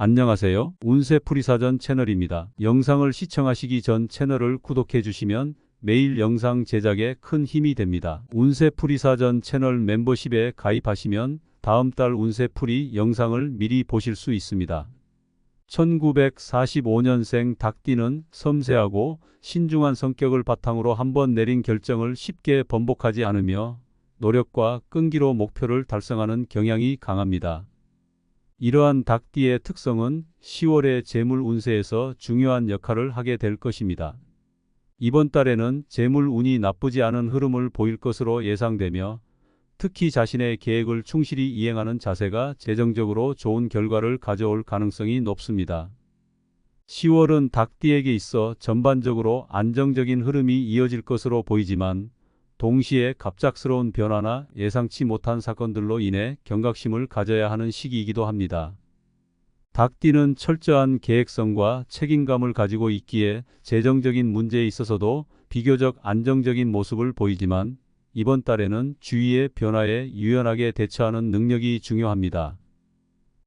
안녕하세요. 운세풀이사전 채널입니다. 영상을 시청하시기 전 채널을 구독해 주시면 매일 영상 제작에 큰 힘이 됩니다. 운세풀이사전 채널 멤버십에 가입하시면 다음 달 운세풀이 영상을 미리 보실 수 있습니다. 1945년생 닭띠는 섬세하고 신중한 성격을 바탕으로 한번 내린 결정을 쉽게 번복하지 않으며 노력과 끈기로 목표를 달성하는 경향이 강합니다. 이러한 닭띠의 특성은 10월의 재물 운세에서 중요한 역할을 하게 될 것입니다. 이번 달에는 재물 운이 나쁘지 않은 흐름을 보일 것으로 예상되며 특히 자신의 계획을 충실히 이행하는 자세가 재정적으로 좋은 결과를 가져올 가능성이 높습니다. 10월은 닭띠에게 있어 전반적으로 안정적인 흐름이 이어질 것으로 보이지만 동시에 갑작스러운 변화나 예상치 못한 사건들로 인해 경각심을 가져야 하는 시기이기도 합니다. 닭띠는 철저한 계획성과 책임감을 가지고 있기에 재정적인 문제에 있어서도 비교적 안정적인 모습을 보이지만 이번 달에는 주위의 변화에 유연하게 대처하는 능력이 중요합니다.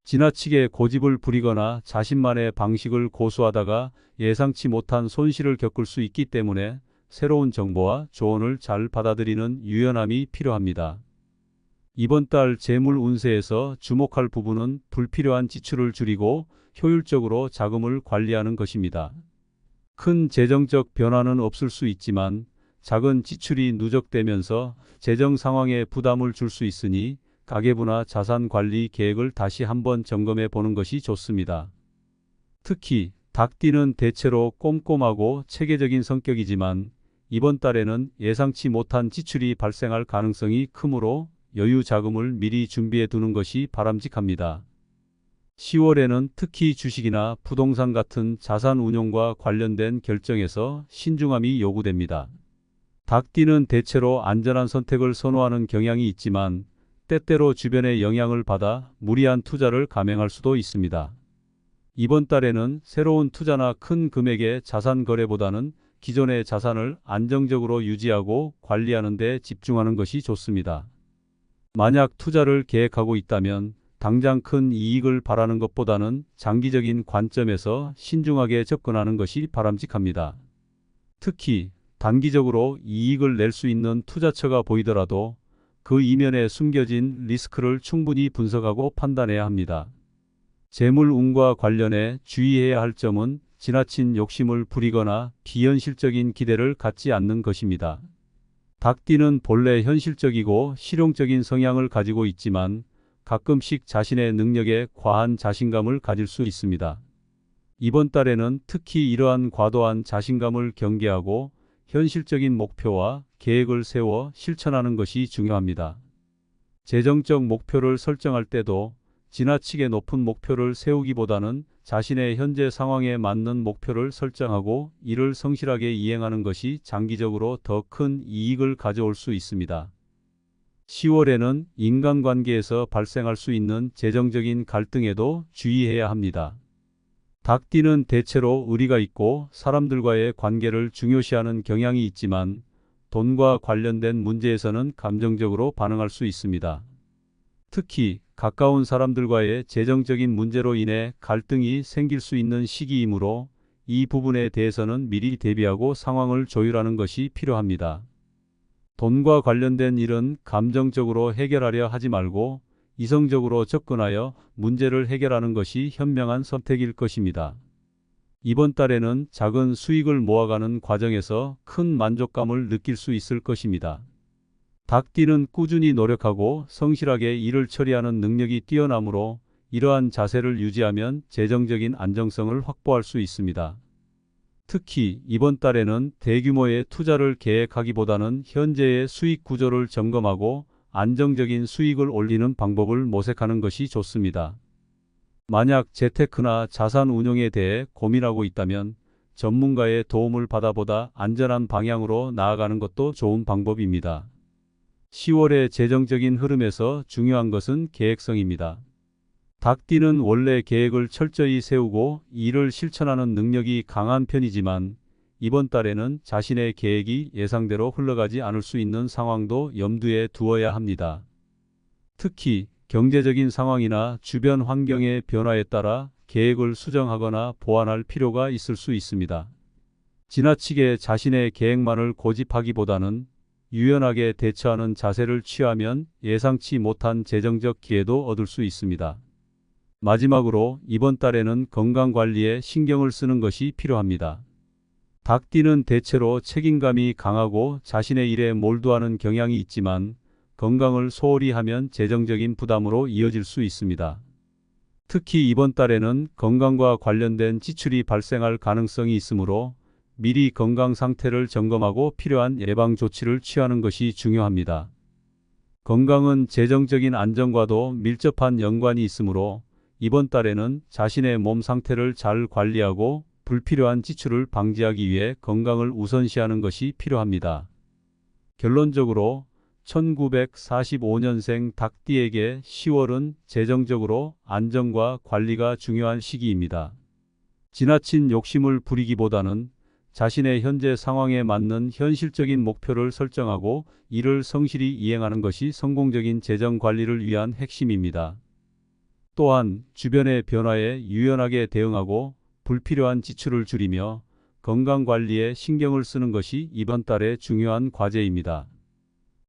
지나치게 고집을 부리거나 자신만의 방식을 고수하다가 예상치 못한 손실을 겪을 수 있기 때문에 새로운 정보와 조언을 잘 받아들이는 유연함이 필요합니다. 이번 달 재물 운세에서 주목할 부분은 불필요한 지출을 줄이고 효율적으로 자금을 관리하는 것입니다. 큰 재정적 변화는 없을 수 있지만 작은 지출이 누적되면서 재정 상황에 부담을 줄 수 있으니 가계부나 자산 관리 계획을 다시 한번 점검해 보는 것이 좋습니다. 특히 닭띠는 대체로 꼼꼼하고 체계적인 성격이지만 이번 달에는 예상치 못한 지출이 발생할 가능성이 크므로 여유 자금을 미리 준비해 두는 것이 바람직합니다. 10월에는 특히 주식이나 부동산 같은 자산 운용과 관련된 결정에서 신중함이 요구됩니다. 닭띠는 대체로 안전한 선택을 선호하는 경향이 있지만 때때로 주변의 영향을 받아 무리한 투자를 감행할 수도 있습니다. 이번 달에는 새로운 투자나 큰 금액의 자산 거래보다는 기존의 자산을 안정적으로 유지하고 관리하는 데 집중하는 것이 좋습니다. 만약 투자를 계획하고 있다면 당장 큰 이익을 바라는 것보다는 장기적인 관점에서 신중하게 접근하는 것이 바람직합니다. 특히 단기적으로 이익을 낼 수 있는 투자처가 보이더라도 그 이면에 숨겨진 리스크를 충분히 분석하고 판단해야 합니다. 재물 운과 관련해 주의해야 할 점은 지나친 욕심을 부리거나 비현실적인 기대를 갖지 않는 것입니다. 닭띠는 본래 현실적이고 실용적인 성향을 가지고 있지만 가끔씩 자신의 능력에 과한 자신감을 가질 수 있습니다. 이번 달에는 특히 이러한 과도한 자신감을 경계하고 현실적인 목표와 계획을 세워 실천하는 것이 중요합니다. 재정적 목표를 설정할 때도 지나치게 높은 목표를 세우기보다는 자신의 현재 상황에 맞는 목표를 설정하고 이를 성실하게 이행하는 것이 장기적으로 더 큰 이익을 가져올 수 있습니다. 10월에는 인간관계에서 발생할 수 있는 재정적인 갈등에도 주의해야 합니다. 닭띠는 대체로 의리가 있고 사람들과의 관계를 중요시하는 경향이 있지만 돈과 관련된 문제에서는 감정적으로 반응할 수 있습니다. 특히 가까운 사람들과의 재정적인 문제로 인해 갈등이 생길 수 있는 시기이므로 이 부분에 대해서는 미리 대비하고 상황을 조율하는 것이 필요합니다. 돈과 관련된 일은 감정적으로 해결하려 하지 말고 이성적으로 접근하여 문제를 해결하는 것이 현명한 선택일 것입니다. 이번 달에는 작은 수익을 모아가는 과정에서 큰 만족감을 느낄 수 있을 것입니다. 닭띠는 꾸준히 노력하고 성실하게 일을 처리하는 능력이 뛰어나므로 이러한 자세를 유지하면 재정적인 안정성을 확보할 수 있습니다. 특히 이번 달에는 대규모의 투자를 계획하기보다는 현재의 수익 구조를 점검하고 안정적인 수익을 올리는 방법을 모색하는 것이 좋습니다. 만약 재테크나 자산 운용에 대해 고민하고 있다면 전문가의 도움을 받아보다 안전한 방향으로 나아가는 것도 좋은 방법입니다. 10월의 재정적인 흐름에서 중요한 것은 계획성입니다. 닭띠는 원래 계획을 철저히 세우고 이를 실천하는 능력이 강한 편이지만 이번 달에는 자신의 계획이 예상대로 흘러가지 않을 수 있는 상황도 염두에 두어야 합니다. 특히 경제적인 상황이나 주변 환경의 변화에 따라 계획을 수정하거나 보완할 필요가 있을 수 있습니다. 지나치게 자신의 계획만을 고집하기보다는 유연하게 대처하는 자세를 취하면 예상치 못한 재정적 기회도 얻을 수 있습니다. 마지막으로 이번 달에는 건강관리에 신경을 쓰는 것이 필요합니다. 닭띠는 대체로 책임감이 강하고 자신의 일에 몰두하는 경향이 있지만 건강을 소홀히 하면 재정적인 부담으로 이어질 수 있습니다. 특히 이번 달에는 건강과 관련된 지출이 발생할 가능성이 있으므로 미리 건강 상태를 점검하고 필요한 예방 조치를 취하는 것이 중요합니다. 건강은 재정적인 안정과도 밀접한 연관이 있으므로 이번 달에는 자신의 몸 상태를 잘 관리하고 불필요한 지출을 방지하기 위해 건강을 우선시하는 것이 필요합니다. 결론적으로 1945년생 닭띠에게 10월은 재정적으로 안정과 관리가 중요한 시기입니다. 지나친 욕심을 부리기보다는 자신의 현재 상황에 맞는 현실적인 목표를 설정하고 이를 성실히 이행하는 것이 성공적인 재정 관리를 위한 핵심입니다. 또한 주변의 변화에 유연하게 대응하고 불필요한 지출을 줄이며 건강 관리에 신경을 쓰는 것이 이번 달의 중요한 과제입니다.